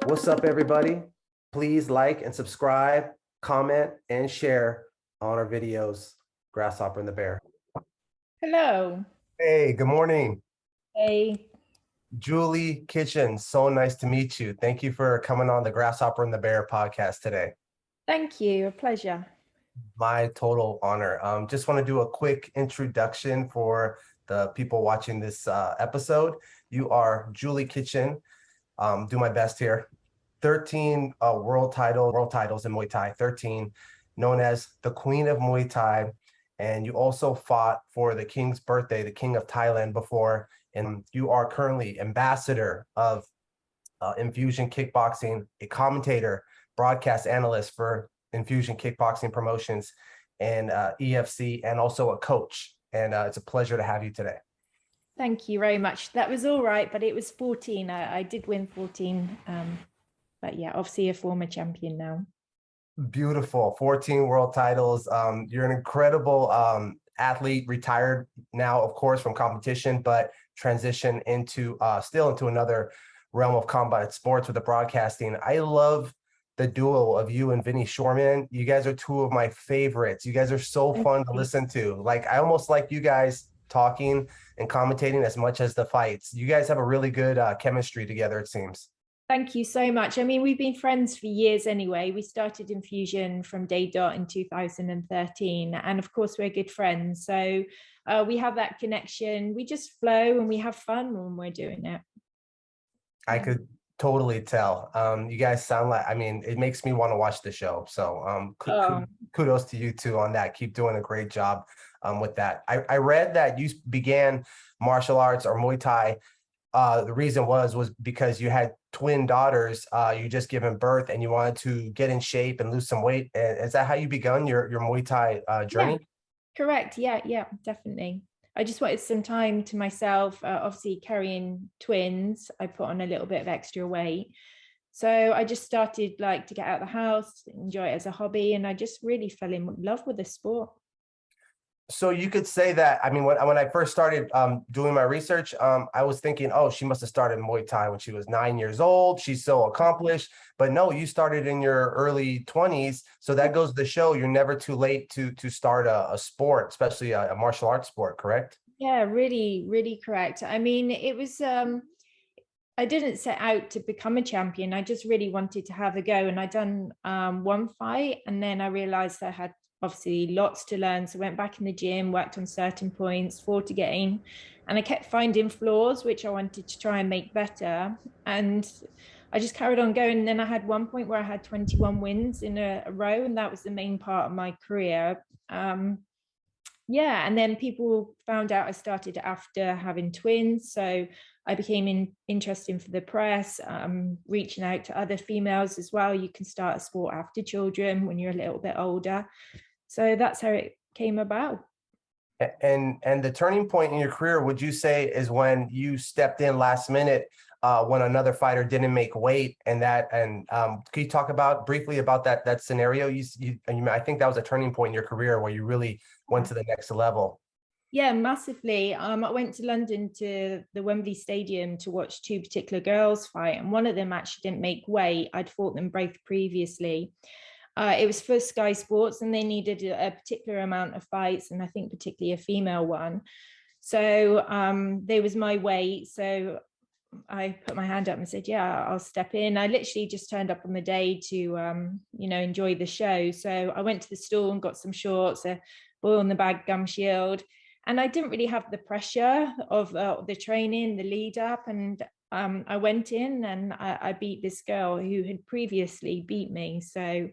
What's up, everybody? Please like and subscribe, comment, and share on our videos. Grasshopper and the Bear. Hello. Hey, good morning. Hey. Julie Kitchen, so nice to meet you. Thank you for coming on the Grasshopper and the Bear podcast today. Thank you. A pleasure. My total honor. Just want to do a quick introduction for the people watching this episode. You are Julie Kitchen. Do my best here. 13 world titles in Muay Thai, 13, known as the Queen of Muay Thai. And you also fought for the King's birthday, the King of Thailand before, and you are currently ambassador of Infusion Kickboxing, a commentator, broadcast analyst for Infusion Kickboxing Promotions and EFC, and also a coach. And it's a pleasure to have you today. Thank you very much. That was all right, but it was 14. I did win 14. But yeah, obviously a former champion now. Beautiful. 14 world titles. You're an incredible athlete, retired now, of course, from competition, but transition into still into another realm of combat sports with the broadcasting. I love the duo of you and Vinny Shorman. You guys are two of my favorites. You guys are so fun to listen to. Like, I almost like you guys talking and commentating as much as the fights. You guys have a really good chemistry together, it seems. Thank you so much. I mean, we've been friends for years anyway. We started Infusion from day dot in 2013. And of course, we're good friends. So we have that connection. We just flow and we have fun when we're doing it. I could totally tell. You guys sound like, I mean, it makes me want to watch the show. So kudos to you two on that. Keep doing a great job with that. I read that you began martial arts or Muay Thai. The reason was because you had twin daughters, you just given birth and you wanted to get in shape and lose some weight. Is that how you begun your Muay Thai journey? Yeah, correct. Yeah, definitely. I just wanted some time to myself. Obviously carrying twins, I put on a little bit of extra weight. So I just started like to get out of the house, enjoy it as a hobby. And I just really fell in love with the sport. So you could say that, I mean, when I first started doing my research, I was thinking, oh, she must have started Muay Thai when she was 9 years old. She's so accomplished. But no, you started in your early 20s. So that goes to show you're never too late to start a sport, especially a martial arts sport, correct? Yeah, really, really correct. I mean, it was, I didn't set out to become a champion. I just really wanted to have a go. And I done one fight and then I realized I had obviously lots to learn. So I went back in the gym, worked on certain points, fought again, and I kept finding flaws, which I wanted to try and make better. And I just carried on going. And then I had one point where I had 21 wins in a row, and that was the main part of my career. Yeah, and then people found out I started after having twins. So I became interesting for the press, reaching out to other females as well. You can start a sport after children when you're a little bit older. So that's how it came about. And the turning point in your career, would you say, is when you stepped in last minute when another fighter didn't make weight, and can you talk about briefly about that scenario? I think that was a turning point in your career where you really went to the next level. Yeah, massively. I went to London to the Wembley Stadium to watch two particular girls fight, and one of them actually didn't make weight. I'd fought them both previously. It was for Sky Sports and they needed a particular amount of fights, and I think particularly a female one. So there was my weight. So I put my hand up and said, yeah, I'll step in. I literally just turned up on the day to, enjoy the show. So I went to the store and got some shorts, a boil in the bag gum shield. And I didn't really have the pressure of the training, the lead up. And I went in and I beat this girl who had previously beat me. So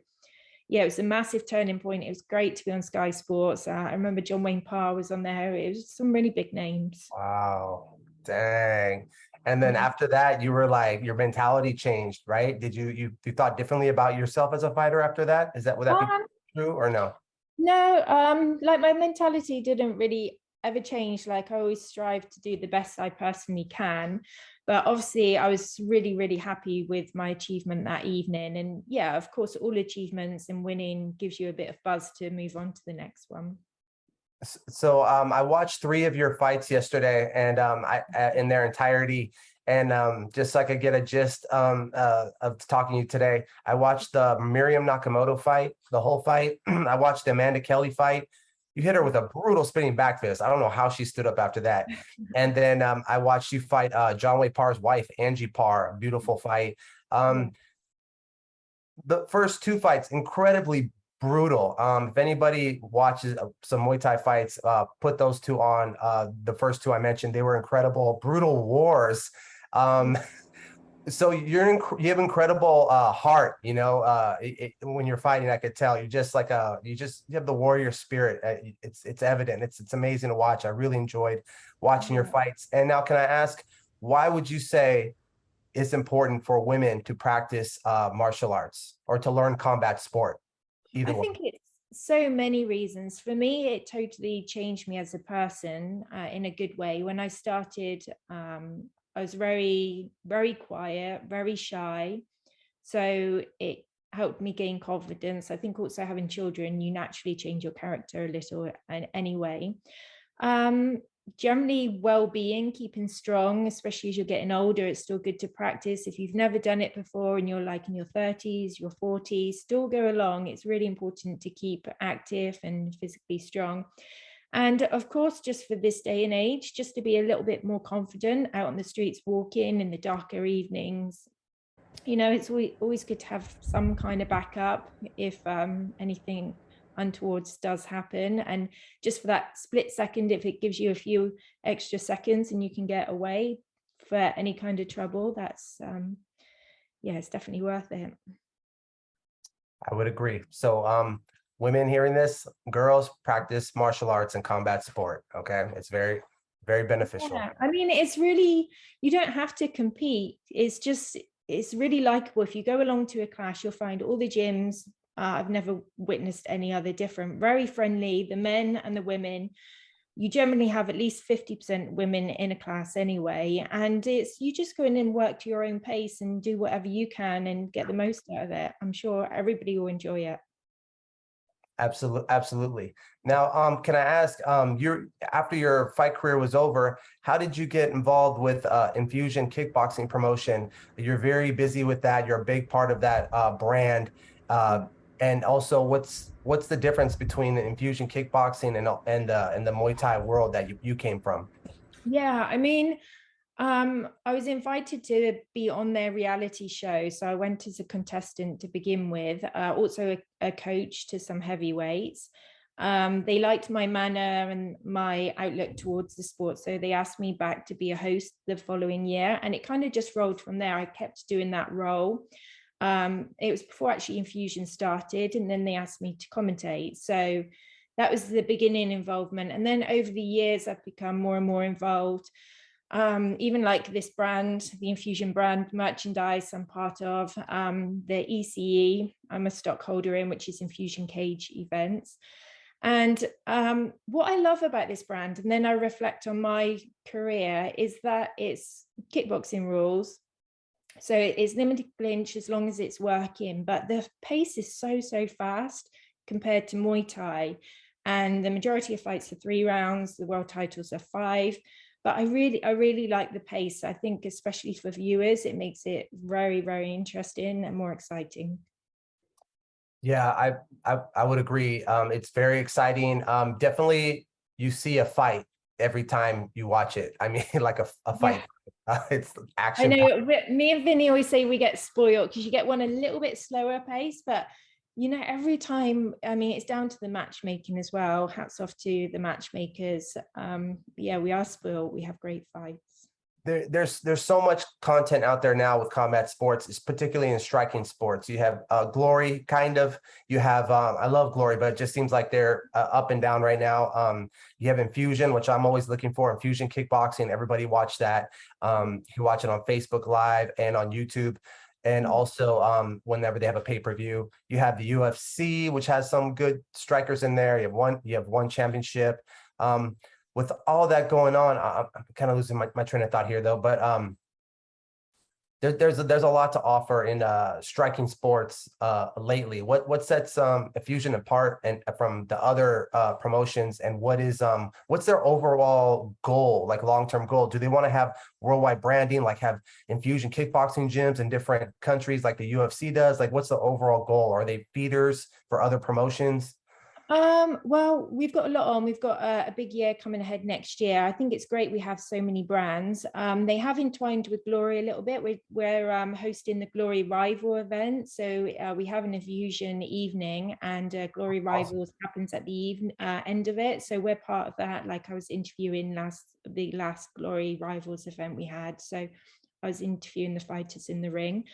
yeah, it was a massive turning point. It was great to be on Sky Sports. I remember John Wayne Parr was on there. It was some really big names. Wow, dang. And then after that, you were like, your mentality changed, right? Did you thought differently about yourself as a fighter after that? Would that be true or no? No, like my mentality didn't really ever change. Like I always strive to do the best I personally can. But obviously I was really, really happy with my achievement that evening. And yeah, of course, all achievements and winning gives you a bit of buzz to move on to the next one. So I watched 3 of your fights yesterday and in their entirety. And just so I could get a gist of talking to you today, I watched the Miriam Nakamoto fight, the whole fight. I watched the Amanda Kelly fight. You hit her with a brutal spinning back fist. I don't know how she stood up after that. And then I watched you fight John Wayne Parr's wife, Angie Parr, a beautiful fight. The first two fights, incredibly brutal. If anybody watches some Muay Thai fights, put those two on. The first two I mentioned, they were incredible, brutal wars. So you have incredible heart, you know, when you're fighting. I could tell you're just like you have the warrior spirit. It's evident. It's amazing to watch. I really enjoyed watching your fights. And now, can I ask, why would you say it's important for women to practice martial arts or to learn combat sport? Either I think it's so many reasons. For me, it totally changed me as a person in a good way. When I started, I was very, very quiet, very shy. So it helped me gain confidence. I think also having children, you naturally change your character a little anyway. Generally well-being, keeping strong, especially as you're getting older, it's still good to practice. If you've never done it before and you're like in your 30s, your 40s, still go along. It's really important to keep active and physically strong. And of course, just for this day and age, just to be a little bit more confident out on the streets, walking in the darker evenings. You know, it's always good to have some kind of backup if anything untowards does happen. And just for that split second, if it gives you a few extra seconds and you can get away for any kind of trouble, that's yeah, it's definitely worth it. I would agree. So women hearing this, girls, practice martial arts and combat sport. Okay, it's very, very beneficial. Yeah, I mean, it's really, you don't have to compete. It's really likable. If you go along to a class, you'll find all the gyms, I've never witnessed any other different, very friendly, the men and the women. You generally have at least 50% women in a class anyway. And it's, you just go in and work to your own pace and do whatever you can and get the most out of it. I'm sure everybody will enjoy it. Absolutely. Now, can I ask, after your fight career was over, how did you get involved with Infusion Kickboxing promotion? You're very busy with that. You're a big part of that brand. And also, what's the difference between the Infusion Kickboxing and the Muay Thai world that you came from? Yeah, I mean, I was invited to be on their reality show. So I went as a contestant to begin with, also a coach to some heavyweights. They liked my manner and my outlook towards the sport. So they asked me back to be a host the following year. And it kind of just rolled from there. I kept doing that role. It was before actually Infusion started, and then they asked me to commentate. So that was the beginning involvement. And then over the years, I've become more and more involved. Even like this brand, the Infusion brand merchandise I'm part of, the ECE, I'm a stockholder in, which is Infusion Cage events. And what I love about this brand, and then I reflect on my career, is that it's kickboxing rules. So it's limited clinch as long as it's working, but the pace is so fast compared to Muay Thai. And the majority of fights are 3 rounds, the world titles are 5. But I really like the pace. I think especially for viewers, it makes it very, very interesting and more exciting. Yeah, I would agree. It's very exciting. Definitely you see a fight every time you watch it. I mean, like a fight. Yeah. It's I action. know me and Vinny always say we get spoiled because you get one a little bit slower pace, but you know, every time, I mean, it's down to the matchmaking as well. Hats off to the matchmakers. Yeah, we are spoiled. We have great fights. There's so much content out there now with combat sports, it's particularly in striking sports. You have Glory, kind of. You have I love Glory, but it just seems like they're up and down right now. You have Infusion, which I'm always looking for. Infusion Kickboxing. Everybody watch that. You can watch it on Facebook Live and on YouTube. And also whenever they have a pay-per-view. You have the UFC, which has some good strikers in there. You have one championship. With all that going on, I'm kind of losing my train of thought here though, but there's a lot to offer in striking sports lately. What sets Infusion apart and from the other promotions, and what's their overall goal, like long-term goal? Do they want to have worldwide branding, like have Infusion kickboxing gyms in different countries like the UFC does? Like what's the overall goal? Are they feeders for other promotions? Well, we've got a lot on. We've got a big year coming ahead next year. I think it's great we have so many brands. They have entwined with Glory a little bit. We're hosting the Glory Rival event. So we have an Infusion evening, and Glory Awesome. Rivals happens at the end of it. So we're part of that. Like I was interviewing the last Glory Rivals event we had. So I was interviewing the fighters in the ring.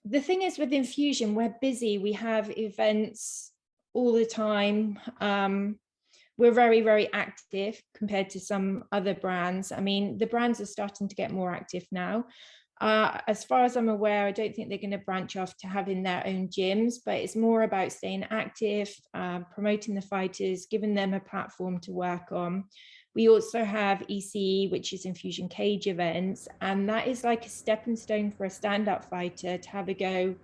The thing is with Infusion, we're busy. We have events all the time. We're very, very active compared to some other brands. I mean, the brands are starting to get more active now. As far as I'm aware, I don't think they're going to branch off to having their own gyms, but it's more about staying active, promoting the fighters, giving them a platform to work on. We also have ECE, which is Infusion Cage events, and that is like a stepping stone for a stand-up fighter to have a go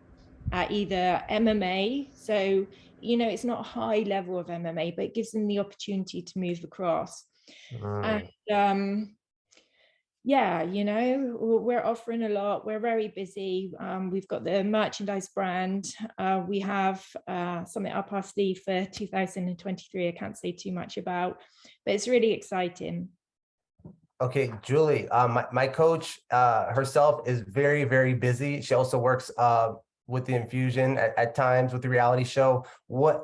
at either MMA. So, you know, it's not a high level of MMA, but it gives them the opportunity to move across. And yeah, you know, we're offering a lot. We're very busy. We've got the merchandise brand. We have something up our sleeve for 2023. I can't say too much about, but it's really exciting. Okay, Julie, my coach herself is very, very busy. She also works with the Infusion at times with the reality show.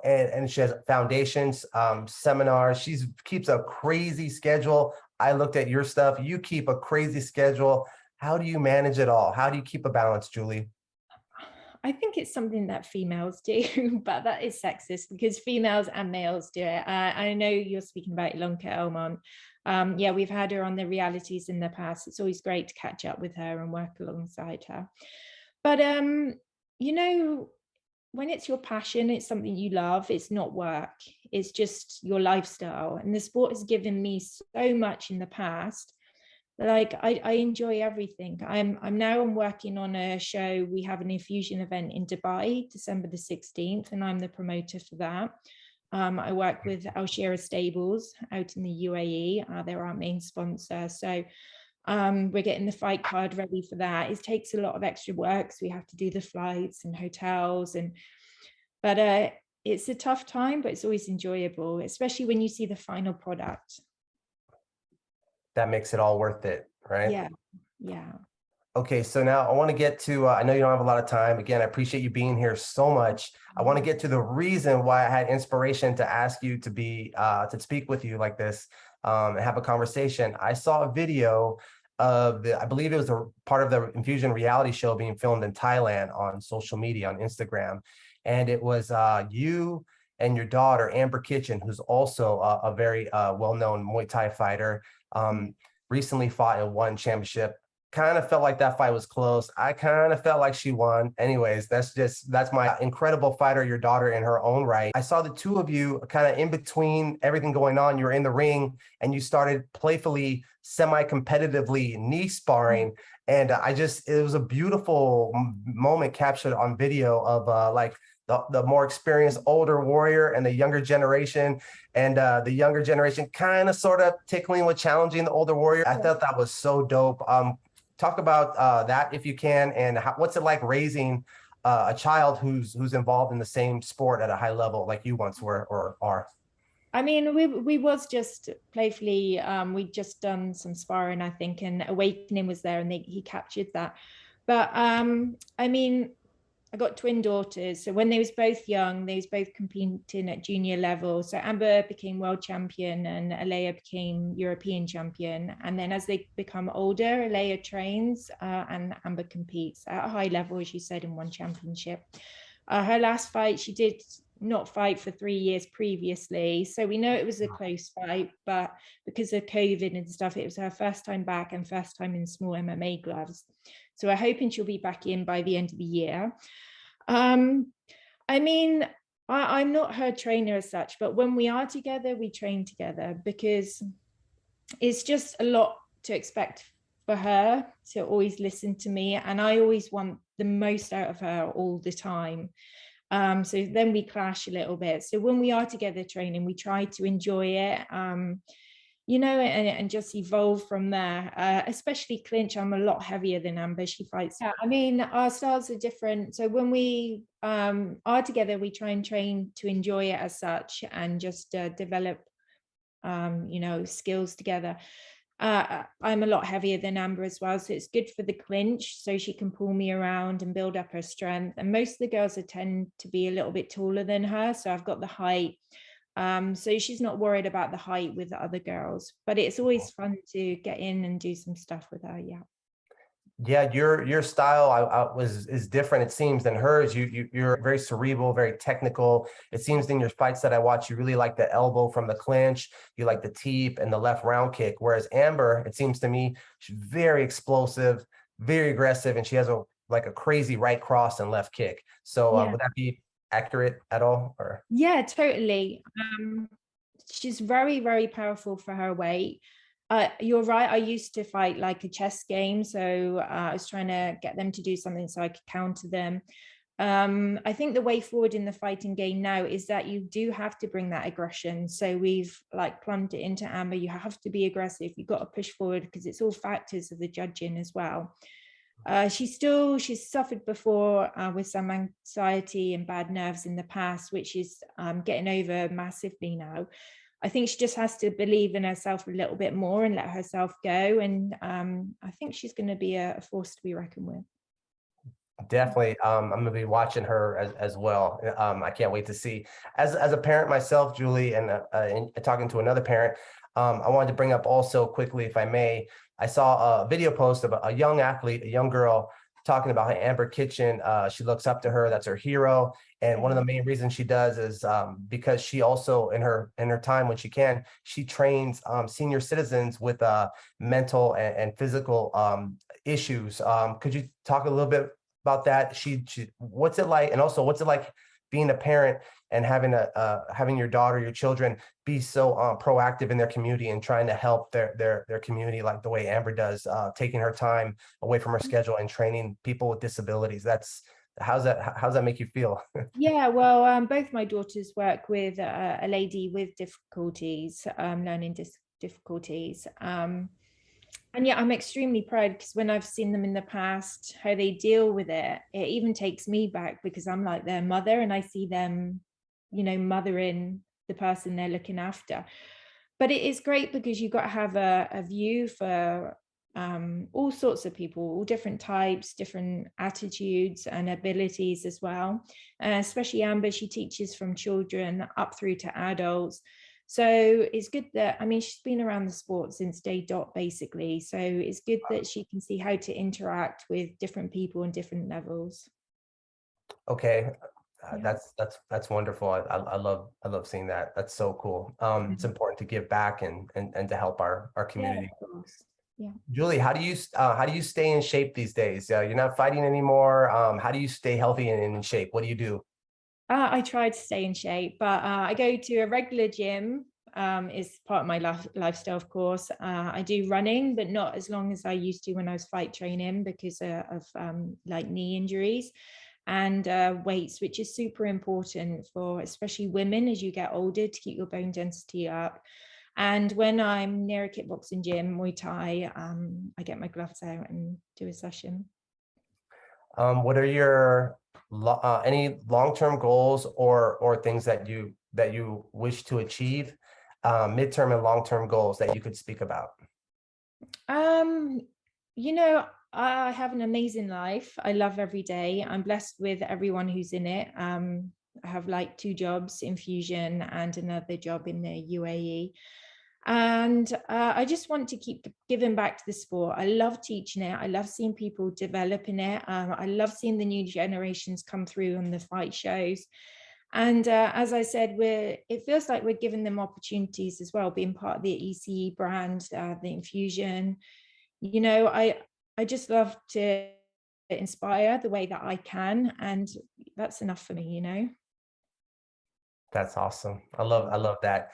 And she has foundations, seminars. She's keeps a crazy schedule. I looked at your stuff. You keep a crazy schedule. How do you manage it all? How do you keep a balance, Julie? I think it's something that females do, but that is sexist because females and males do it. I know you're speaking about Ilonka Elmont. Yeah, we've had her on the realities in the past. It's always great to catch up with her and work alongside her. But you know, when it's your passion, it's something you love, it's not work, it's just your lifestyle. And the sport has given me so much in the past. Like I enjoy everything. I'm working on a show. We have an infusion event in Dubai, December the 16th, and I'm the promoter for that. I work with Al Shira Stables out in the UAE. They're our main sponsor. So we're getting the fight card ready for that. It takes a lot of extra work. So we have to do the flights and hotels, but it's a tough time, but it's always enjoyable, especially when you see the final product. That makes it all worth it, right? Yeah, yeah. Okay, so now I want to get to, I know you don't have a lot of time. Again, I appreciate you being here so much. I want to get to the reason why I had inspiration to ask you to speak with you like this, and have a conversation. I saw a video of I believe it was a part of the Infusion reality show being filmed in Thailand on social media, on Instagram. And it was you and your daughter, Amber Kitchen, who's also a very well-known Muay Thai fighter, recently fought and won championship. Kind of felt like that fight was close. I kind of felt like she won. Anyways, that's my incredible fighter, your daughter in her own right. I saw the two of you kind of in between everything going on. You were in the ring and you started playfully, semi-competitively knee sparring. And it was a beautiful moment captured on video of like the more experienced older warrior and the younger generation, and the younger generation kind of sort of tickling with challenging the older warrior. I thought that was so dope. Talk about that if you can, and what's it like raising a child who's involved in the same sport at a high level like you once were or are. I mean, we was just playfully, we'd just done some sparring, I think, and Awakening was there, and he captured that. But I mean, I got twin daughters. So when they was both young, they was both competing at junior level. So Amber became world champion and Alea became European champion. And then as they become older, Alea trains and Amber competes at a high level, as you said, in one championship. Her last fight, she did not fight for 3 years previously. So we know it was a close fight, but because of COVID and stuff, it was her first time back and first time in small MMA gloves. So we're hoping she'll be back in by the end of the year. I mean, I'm not her trainer as such, but when we are together, we train together because it's just a lot to expect for her to always listen to me, and I always want the most out of her all the time. So then we clash a little bit. So when we are together training, we try to enjoy it, and just evolve from there. Especially clinch, I'm a lot heavier than Amber. She fights. Yeah, I mean, our styles are different. So when we are together, we try and train to enjoy it as such, and just develop, skills together. I'm a lot heavier than Amber as well, so it's good for the clinch, so she can pull me around and build up her strength. And most of the girls tend to be a little bit taller than her, so I've got the height. So she's not worried about the height with the other girls, but it's always fun to get in and do some stuff with her. Yeah. Yeah, your style is different, it seems, than hers. You're very cerebral, very technical. It seems in your fights that I watch, you really like the elbow from the clinch, you like the teep and the left round kick. Whereas Amber, it seems to me, she's very explosive, very aggressive, and she has a crazy right cross and left kick. So Yeah. would that be accurate at all? Or Yeah, totally. She's very, very powerful for her weight. You're right. I used to fight like a chess game. So I was trying to get them to do something so I could counter them. I think the way forward in the fighting game now is that you do have to bring that aggression. So we've like plumbed it into Amber. You have to be aggressive. You've got to push forward, because it's all factors of the judging as well. She's suffered before with some anxiety and bad nerves in the past, which is getting over massively now. I think she just has to believe in herself a little bit more and let herself go. And I think she's going to be a force to be reckoned with. definitely, I'm gonna be watching her as well. I can't wait to see. As a parent myself, Julie, and talking to another parent, I wanted to bring up also quickly, if I may. I saw a video post of a young athlete, a young girl, talking about how Amber Kitchen. She looks up to her; that's her hero. And one of the main reasons she does is because she also, in her time when she can, she trains senior citizens with mental and physical issues. Could you talk a little bit about that? She what's it like, and also what's it like being a parent and having your daughter, your children be so proactive in their community and trying to help their community like the way Amber does, taking her time away from her schedule and training people with disabilities. How's that make you feel? Yeah, well, both my daughters work with a lady with difficulties, learning difficulties. And yeah, I'm extremely proud, because when I've seen them in the past, how they deal with it, it even takes me back, because I'm like their mother and I see them, mothering the person they're looking after. But it is great because you've got to have a view for all sorts of people, all different types, different attitudes and abilities as well. Especially Amber, she teaches from children up through to adults. So it's good that, I mean, she's been around the sport since day dot, basically. So it's good that she can see how to interact with different people and different levels. Okay. Yeah. That's wonderful. I love seeing that. That's so cool. It's important to give back and to help our Yeah, community. of course. Yeah. Julie, how do you stay in shape these days? You're not fighting anymore. How do you stay healthy and in shape? What do you do? I try to stay in shape, but I go to a regular gym. Is part of my lifestyle, of course. I do running, but not as long as I used to when I was fight training, because of like knee injuries, and weights, which is super important for especially women as you get older, to keep your bone density up. And when I'm near a kickboxing gym, Muay Thai, I get my gloves out and do a session. What are your any long-term goals or things that you wish to achieve, midterm and long-term goals that you could speak about? Um, you know, I have an amazing life. I love every day. I'm blessed with everyone who's in it. I have like 2 jobs, Infusion and another job in the UAE. And I just want to keep giving back to the sport. I love teaching it. I love seeing people develop in it. I love seeing the new generations come through on the fight shows. And as I said, it feels like we're giving them opportunities as well, being part of the ECE brand, the Infusion. I just love to inspire the way that I can, and that's enough for me. That's awesome. I love that.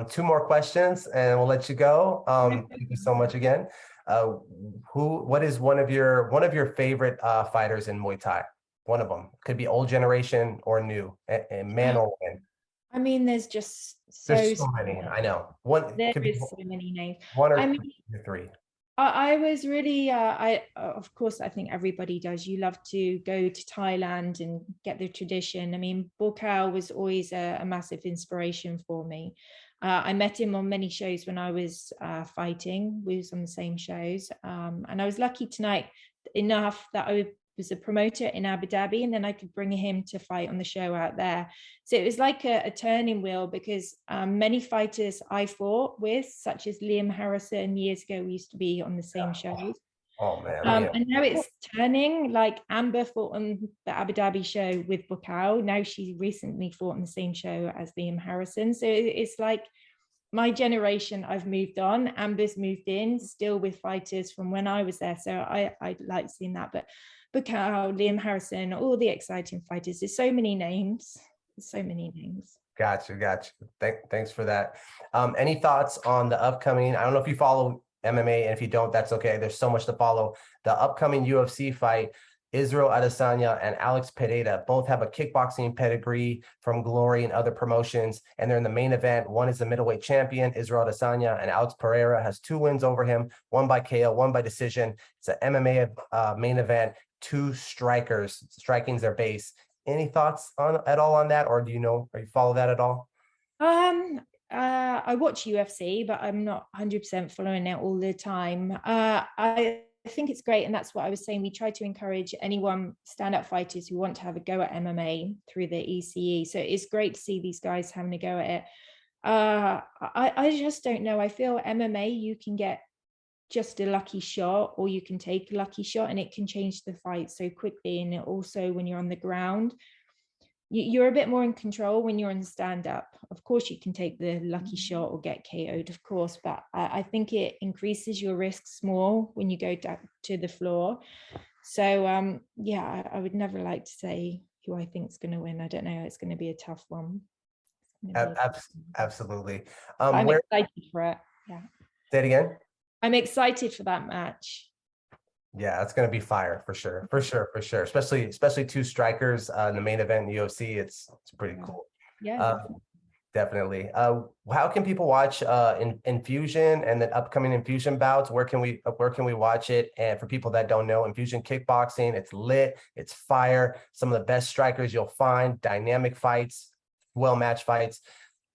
2 more questions and we'll let you go. Thank you so much again. what is one of your favorite fighters in Muay Thai? One of them could be old generation or new, and man or woman. I mean, there's just There's so so many. I know. One there could be is so many names. one I or mean, three. I was really, of course, I think everybody does. You love to go to Thailand and get the tradition. I mean, Bokal was always a massive inspiration for me. I met him on many shows when I was fighting. We was on the same shows. And I was lucky tonight enough that I was a promoter in Abu Dhabi, and then I could bring him to fight on the show out there. So it was like a turning wheel, because many fighters I fought with, such as Liam Harrison, years ago, we used to be on the same shows. Oh man. And now it's turning, like Amber fought on the Abu Dhabi show with Bukau. Now she recently fought on the same show as Liam Harrison. So it's like my generation, I've moved on. Amber's moved in, still with fighters from when I was there. So I like seeing that. But Bukau, Liam Harrison, all the exciting fighters. There's so many names. There's so many names. Gotcha. Thanks for that. Any thoughts on the upcoming? I don't know if you follow MMA, and if you don't, that's okay. There's so much to follow. The upcoming UFC fight, Israel Adesanya and Alex Pereira, both have a kickboxing pedigree from Glory and other promotions, and they're in the main event. One is the middleweight champion, Israel Adesanya, and Alex Pereira has 2 wins over him, one by KO, one by decision. It's an MMA main event. 2 strikers, striking's their base. Any thoughts at all on that, or do you know, or you follow that at all? I watch UFC, but I'm not 100% following it all the time. I think it's great, and that's what I was saying. We try to encourage anyone, stand-up fighters who want to have a go at MMA through the ECE. So it's great to see these guys having a go at it. I just don't know. I feel MMA, you can get just a lucky shot, or you can take a lucky shot, and it can change the fight so quickly. And also, when you're on the ground, you're a bit more in control when you're in stand-up. Of course, you can take the lucky shot or get KO'd, of course, but I think it increases your risks more when you go down to the floor. So yeah, I would never like to say who I think is going to win. I don't know. It's going to be a tough one. Absolutely. I'm excited for it. Yeah. Say it again. I'm excited for that match. Yeah, it's going to be fire for sure. Especially 2 strikers in the main event in UFC. It's pretty cool. Yeah, definitely. How can people watch Infusion and the upcoming Infusion bouts? Where can we watch it? And for people that don't know, Infusion Kickboxing, it's lit, it's fire. Some of the best strikers you'll find, dynamic fights, well-matched fights.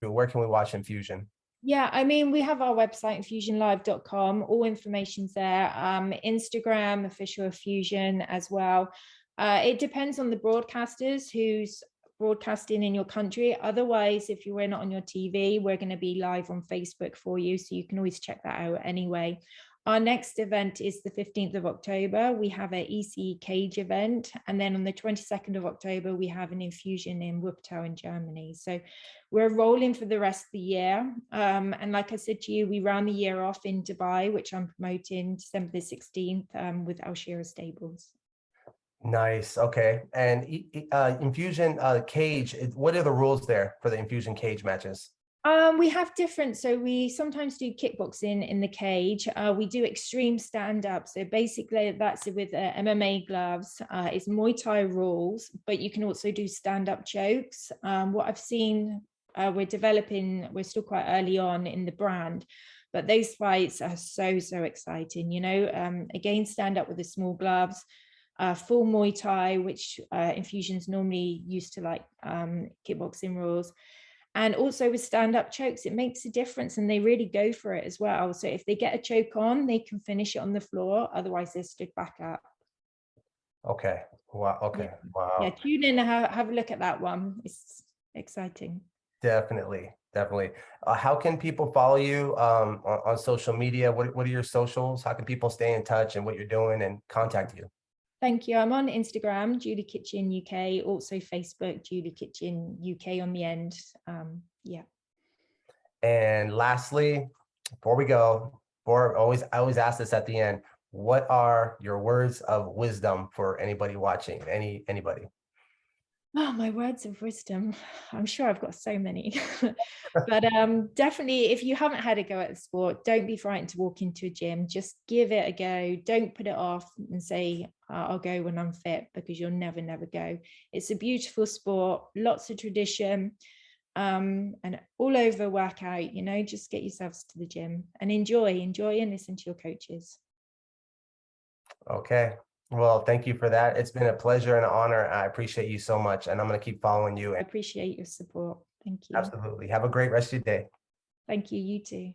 Where can we watch Infusion? Yeah, I mean, we have our website, infusionlive.com. All information's there. Instagram, official Infusion as well. It depends on the broadcasters who's broadcasting in your country. Otherwise, if you're not on your TV, we're going to be live on Facebook for you. So you can always check that out anyway. Our next event is the 15th of October. We have an EC Cage event. And then on the 22nd of October, we have an Infusion in Wuppertal in Germany. So we're rolling for the rest of the year. And like I said to you, we round the year off in Dubai, which I'm promoting December the 16th with Al Shira Stables. Nice. Okay. And Infusion Cage, what are the rules there for the Infusion Cage matches? We have different, so we sometimes do kickboxing in the cage. We do extreme stand-up. So basically that's with MMA gloves. It's Muay Thai rules, but you can also do stand-up chokes. What I've seen, we're still quite early on in the brand, but those fights are so exciting. You know, again, stand up with the small gloves, full Muay Thai, which Infusion's normally used to like kickboxing rules. And also with stand-up chokes, it makes a difference, and they really go for it as well. So if they get a choke on, they can finish it on the floor. Otherwise, they're stood back up. Okay. Wow. Okay. Yeah. Wow. Yeah, tune in and have a look at that one. It's exciting. Definitely. How can people follow you on social media? What are your socials? How can people stay in touch and what you're doing and contact you? Thank you. I'm on Instagram, Julie Kitchen UK, also Facebook, Julie Kitchen UK on the end. Yeah. And lastly, before we go, I always ask this at the end, what are your words of wisdom for anybody watching? Anybody? Oh, my words of wisdom. I'm sure I've got so many. But definitely, if you haven't had a go at the sport, don't be frightened to walk into a gym. Just give it a go. Don't put it off and say, I'll go when I'm fit," because you'll never, never go. It's a beautiful sport, lots of tradition, and all over workout. Just get yourselves to the gym and enjoy and listen to your coaches. Okay. Well, thank you for that. It's been a pleasure and an honor. I appreciate you so much, and I'm going to keep following you. I And appreciate your support. Thank you. absolutely. Have a great rest of your day. Thank you. You too.